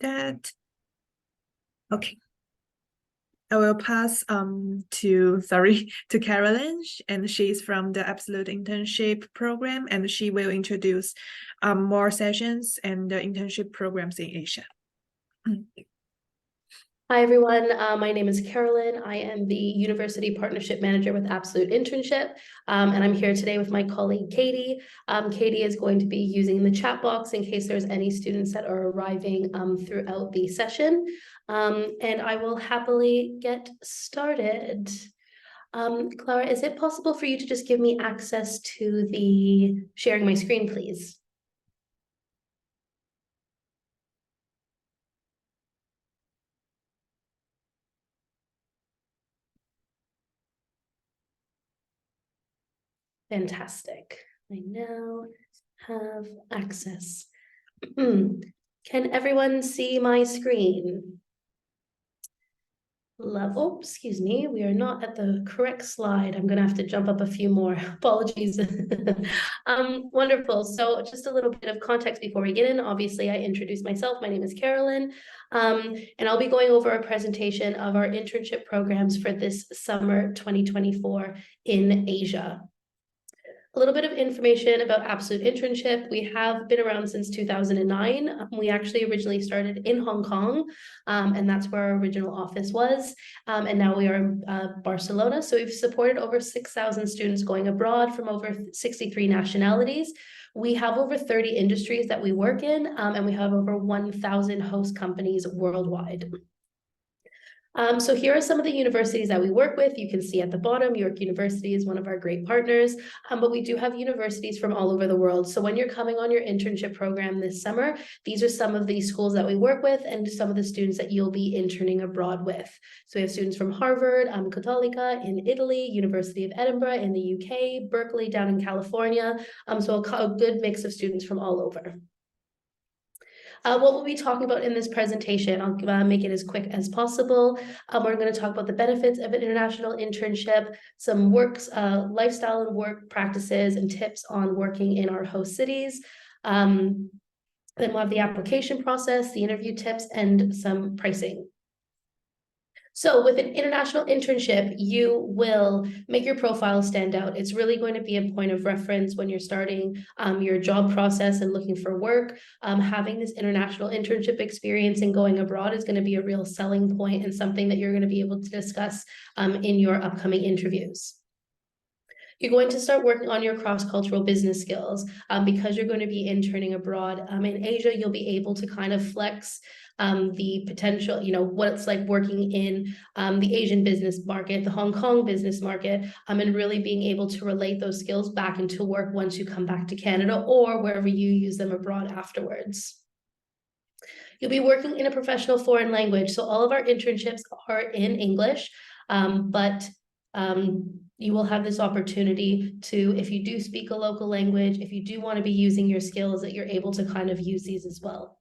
that. Okay. I will pass to Carolyn, and she's from the Absolute Internship program, and she will introduce more sessions and the internship programs in Asia. Hi, everyone. My name is Carolyn. I am the University Partnership Manager with Absolute Internship, and I'm here today with my colleague, Katie. Katie is going to be using the chat box in case there's any students that are arriving throughout the session, and I will happily get started. Clara, is it possible for you to just give me access to the sharing my screen, please? Fantastic. I now have access. Can everyone see my screen? Level, excuse me, we are not at the correct slide. I'm gonna have to jump up a few more. Apologies. Wonderful. So just a little bit of context before we get in. Obviously, I introduced myself. My name is Carolyn, and I'll be going over a presentation of our internship programs for this summer 2024 in Asia. A little bit of information about Absolute Internship. We have been around since 2009. We actually originally started in Hong Kong, and that's where our original office was. And now we are in Barcelona. So we've supported over 6,000 students going abroad from over 63 nationalities. We have over 30 industries that we work in, and we have over 1,000 host companies worldwide. So here are some of the universities that we work with. You can see at the bottom, York University is one of our great partners, but we do have universities from all over the world. So when you're coming on your internship program this summer, these are some of the schools that we work with and some of the students that you'll be interning abroad with. So we have students from Harvard, Cattolica in Italy, University of Edinburgh in the UK, Berkeley down in California. So a good mix of students from all over. What we'll be talking about in this presentation, I'll make it as quick as possible. We're going to talk about the benefits of an international internship, some lifestyle and work practices and tips on working in our host cities. Then we'll have the application process, the interview tips, and some pricing. So with an international internship, you will make your profile stand out. It's really going to be a point of reference when you're starting your job process and looking for work. Having this international internship experience and going abroad is going to be a real selling point and something that you're going to be able to discuss in your upcoming interviews. You're going to start working on your cross-cultural business skills because you're going to be interning abroad. In Asia, you'll be able to kind of flex the potential, what it's like working in the Asian business market, the Hong Kong business market, and really being able to relate those skills back into work once you come back to Canada or wherever you use them abroad afterwards. You'll be working in a professional foreign language. So all of our internships are in English, but you will have this opportunity to, if you do speak a local language, if you do want to be using your skills, that you're able to kind of use these as well.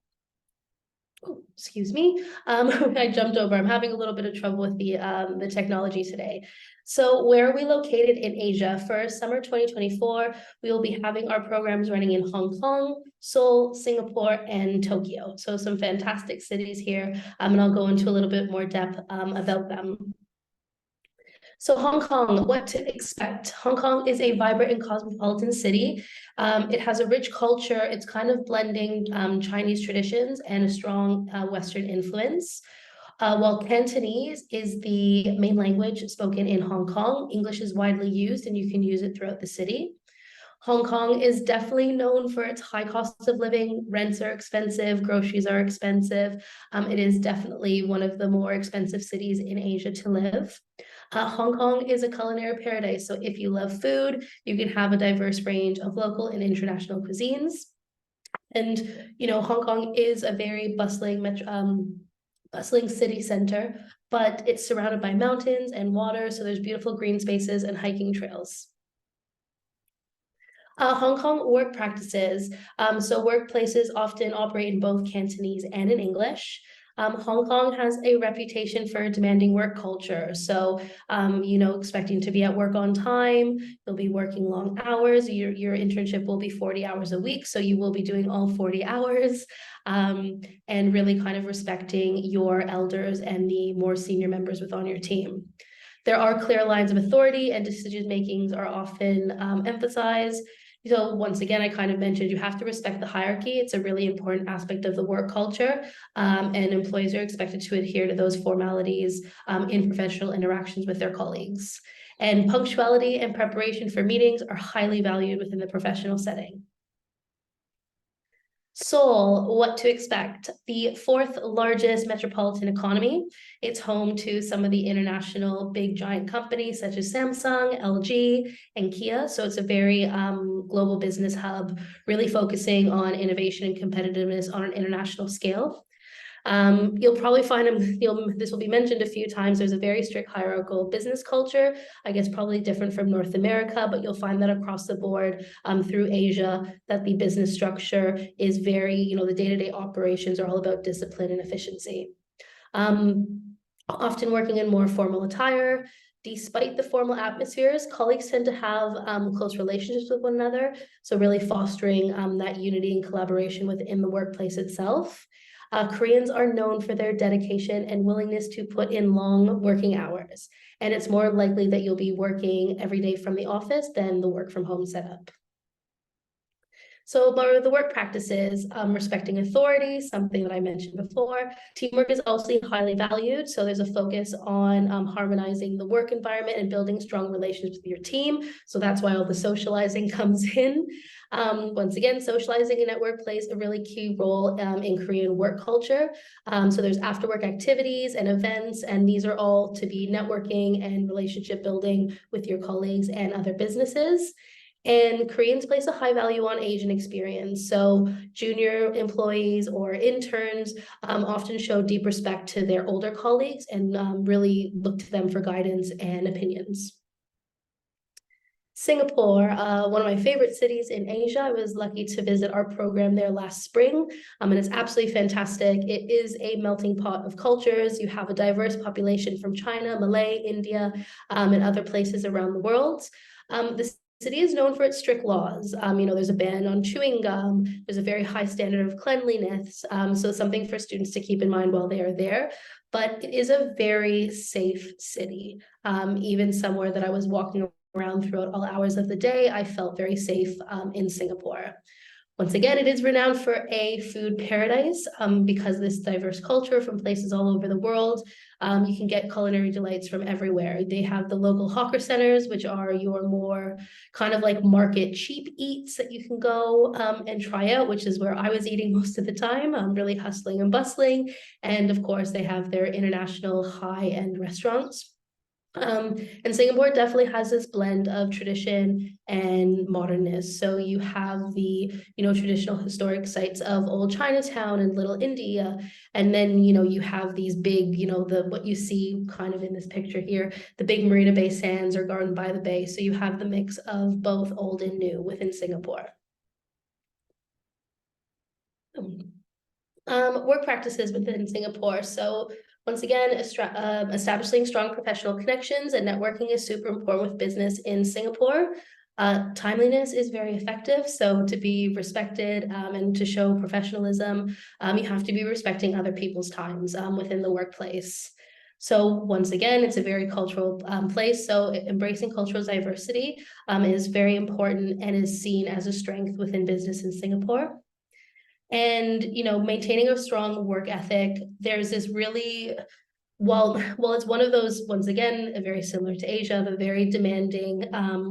Oh, excuse me. I jumped over. I'm having a little bit of trouble with the technology today. So where are we located in Asia? For summer 2024, we will be having our programs running in Hong Kong, Seoul, Singapore, and Tokyo. So some fantastic cities here, and I'll go into a little bit more depth about them. So Hong Kong, what to expect? Hong Kong is a vibrant and cosmopolitan city. It has a rich culture. It's kind of blending Chinese traditions and a strong Western influence. While Cantonese is the main language spoken in Hong Kong, English is widely used and you can use it throughout the city. Hong Kong is definitely known for its high cost of living. Rents are expensive, groceries are expensive. It is definitely one of the more expensive cities in Asia to live. Hong Kong is a culinary paradise. So if you love food, you can have a diverse range of local and international cuisines. And, Hong Kong is a very bustling city center, but it's surrounded by mountains and water. So there's beautiful green spaces and hiking trails. Hong Kong work practices. So workplaces often operate in both Cantonese and in English. Hong Kong has a reputation for a demanding work culture. So, expecting to be at work on time, you'll be working long hours. Your internship will be 40 hours a week. So you will be doing all 40 hours, and really kind of respecting your elders and the more senior members within your team. There are clear lines of authority, and decision makings are often emphasized. So once again, I kind of mentioned you have to respect the hierarchy. It's a really important aspect of the work culture, and employees are expected to adhere to those formalities in professional interactions with their colleagues. And punctuality and preparation for meetings are highly valued within the professional setting. Seoul, what to expect? The fourth largest metropolitan economy. It's home to some of the international big giant companies such as Samsung, LG, and Kia. So it's a very global business hub, really focusing on innovation and competitiveness on an international scale. You'll probably find this will be mentioned a few times. There's a very strict hierarchical business culture, I guess probably different from North America, but you'll find that across the board through Asia, that the business structure is very, the day-to-day operations are all about discipline and efficiency. Often working in more formal attire. Despite the formal atmospheres, colleagues tend to have close relationships with one another, so really fostering that unity and collaboration within the workplace itself. Koreans are known for their dedication and willingness to put in long working hours, and it's more likely that you'll be working every day from the office than the work from home setup. So the work practices, respecting authority, something that I mentioned before. Teamwork is also highly valued. So there's a focus on harmonizing the work environment and building strong relations with your team. So that's why all the socializing comes in. Once again, socializing in that work plays a really key role in Korean work culture. So there's after work activities and events, and these are all to be networking and relationship building with your colleagues and other businesses. And Koreans place a high value on age and experience. So junior employees or interns often show deep respect to their older colleagues and really look to them for guidance and opinions. Singapore, one of my favorite cities in Asia. I was lucky to visit our program there last spring, and it's absolutely fantastic. It is a melting pot of cultures. You have a diverse population from China, Malay, India, and other places around the world. The city is known for its strict laws. There's a ban on chewing gum. There's a very high standard of cleanliness. So something for students to keep in mind while they are there. But it is a very safe city. Even somewhere that I was walking around throughout all hours of the day, I felt very safe in Singapore. Once again, it is renowned for a food paradise because this diverse culture from places all over the world. You can get culinary delights from everywhere. They have the local hawker centers, which are your more kind of like market cheap eats that you can go and try out, which is where I was eating most of the time, really hustling and bustling. And of course, they have their international high-end restaurants. And Singapore definitely has this blend of tradition and modernness. So you have the, traditional historic sites of Old Chinatown and Little India. And then, you have these big, what you see kind of in this picture here, the big Marina Bay Sands or Garden by the Bay. So you have the mix of both old and new within Singapore. Work practices within Singapore. So once again, establishing strong professional connections and networking is super important with business in Singapore. Timeliness is very effective. So to be respected and to show professionalism, you have to be respecting other people's times within the workplace. So once again, it's a very cultural place. So embracing cultural diversity is very important and is seen as a strength within business in Singapore. And, maintaining a strong work ethic, there's this really, well, it's one of those, once again, very similar to Asia, but very demanding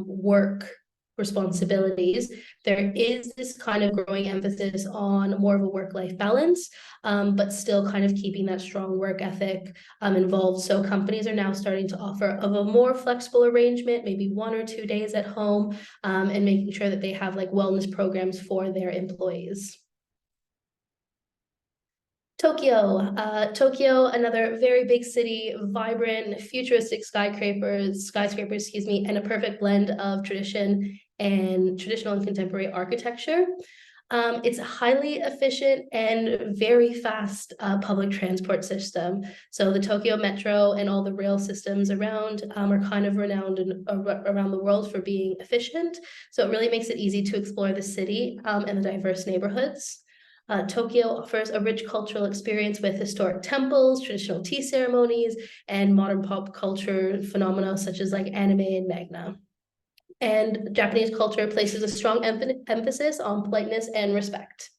work responsibilities. There is this kind of growing emphasis on more of a work-life balance, but still kind of keeping that strong work ethic involved. So companies are now starting to offer of a more flexible arrangement, maybe 1 or 2 days at home, and making sure that they have like wellness programs for their employees. Tokyo, another very big city, vibrant, futuristic skyscrapers, and a perfect blend of traditional and contemporary architecture. It's a highly efficient and very fast public transport system. So the Tokyo Metro and all the rail systems around are kind of renowned around the world for being efficient. So it really makes it easy to explore the city and the diverse neighborhoods. Tokyo offers a rich cultural experience with historic temples, traditional tea ceremonies, and modern pop culture phenomena such as like anime and manga. And Japanese culture places a strong emphasis on politeness and respect.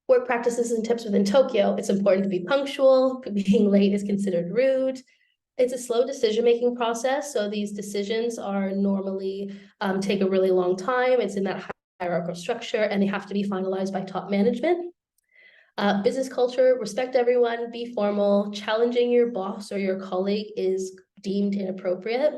Work practices and tips within Tokyo. It's important to be punctual. Being late is considered rude. It's a slow decision-making process. So these decisions are normally take a really long time. It's in that hierarchical structure and they have to be finalized by top management. Business culture, respect everyone, be formal. Challenging your boss or your colleague is deemed inappropriate.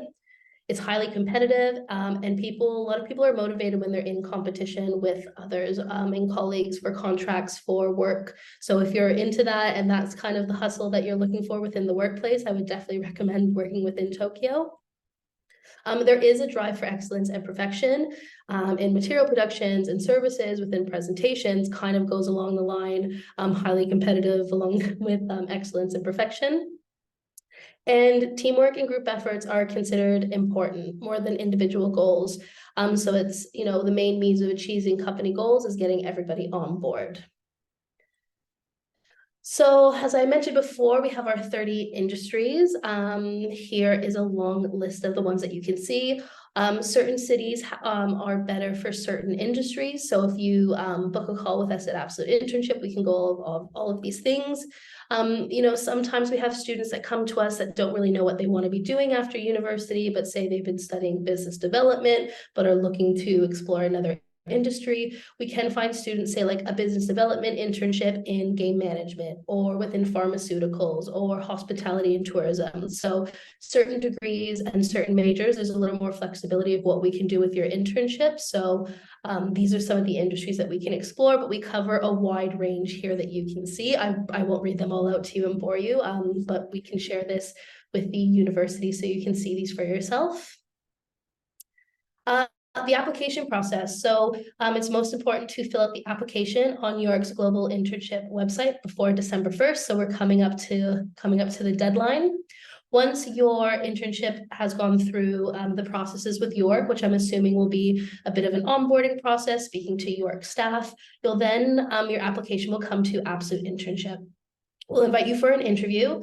It's highly competitive, and a lot of people are motivated when they're in competition with others and colleagues for contracts for work. So if you're into that and that's kind of the hustle that you're looking for within the workplace, I would definitely recommend working within Tokyo. There is a drive for excellence and perfection in material productions and services within presentations, kind of goes along the line, highly competitive along with excellence and perfection. And teamwork and group efforts are considered important more than individual goals. So it's, the main means of achieving company goals is getting everybody on board. So as I mentioned before, we have our 30 industries. Here is a long list of the ones that you can see. Certain cities are better for certain industries. So if you book a call with us at Absolute Internship, we can go over all of these things. Sometimes we have students that come to us that don't really know what they want to be doing after university, but say they've been studying business development, but are looking to explore another industry. We can find students, say, like a business development internship in game management or within pharmaceuticals or hospitality and tourism. So certain degrees and certain majors, there's a little more flexibility of what we can do with your internship. So these are some of the industries that we can explore, but we cover a wide range here that you can see. I won't read them all out to you and bore you, but we can share this with the university so you can see these for yourself. The application process. So it's most important to fill out the application on York's Global Internship website before December 1st. So we're coming up to the deadline. Once your internship has gone through the processes with York, which I'm assuming will be a bit of an onboarding process, speaking to York staff, you'll then, your application will come to Absolute Internship. We'll invite you for an interview.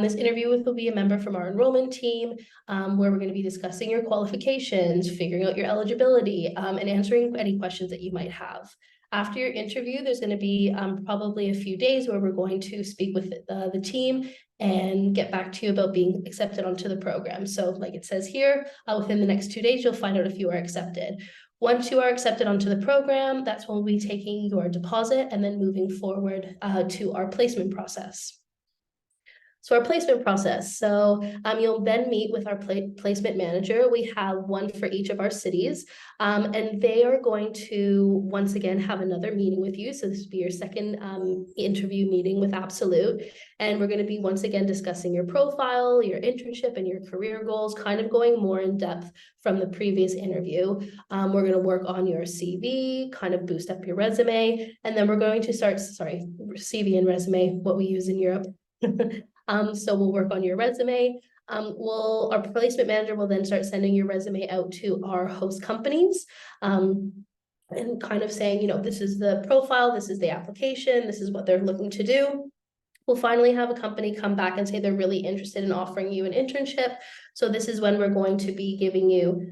This interview will be a member from our enrollment team, where we're going to be discussing your qualifications, figuring out your eligibility, and answering any questions that you might have. After your interview, there's going to be probably a few days where we're going to speak with the team and get back to you about being accepted onto the program. So like it says here, within the next 2 days, you'll find out if you are accepted. Once you are accepted onto the program, that's when we'll be taking your deposit and then moving forward to our placement process. So our placement process, so you'll then meet with our placement manager. We have one for each of our cities, and they are going to once again have another meeting with you. So this will be your second interview meeting with Absolute. And we're going to be once again discussing your profile, your internship, and your career goals, kind of going more in depth from the previous interview. We're going to work on your CV, kind of boost up your resume, and then we're going to start, CV and resume, what we use in Europe. So we'll work on your resume. Our placement manager will then start sending your resume out to our host companies, and kind of saying, this is the profile, this is the application, this is what they're looking to do. We'll finally have a company come back and say they're really interested in offering you an internship. So this is when we're going to be giving you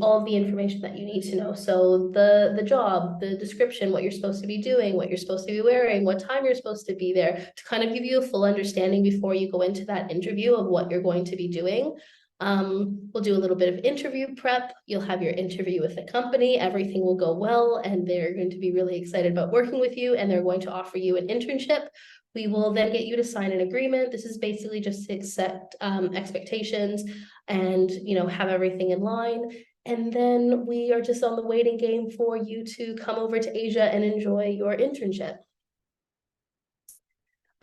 all of the information that you need to know. So the job, the description, what you're supposed to be doing, what you're supposed to be wearing, what time you're supposed to be there, to kind of give you a full understanding before you go into that interview of what you're going to be doing. We'll do a little bit of interview prep. You'll have your interview with the company. Everything will go well, and they're going to be really excited about working with you, and they're going to offer you an internship. We will then get you to sign an agreement. This is basically just to set expectations and, have everything in line. And then we are just on the waiting game for you to come over to Asia and enjoy your internship.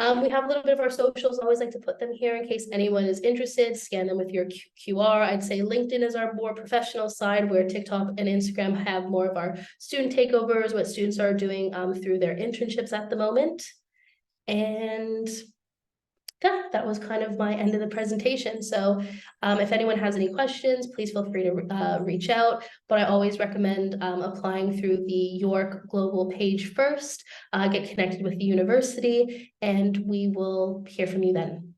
We have a little bit of our socials. I always like to put them here in case anyone is interested. Scan them with your QR. I'd say LinkedIn is our more professional side, where TikTok and Instagram have more of our student takeovers, what students are doing through their internships at the moment. And yeah, that was kind of my end of the presentation. So if anyone has any questions, please feel free to reach out. But I always recommend applying through the York Global page first, get connected with the university, and we will hear from you then.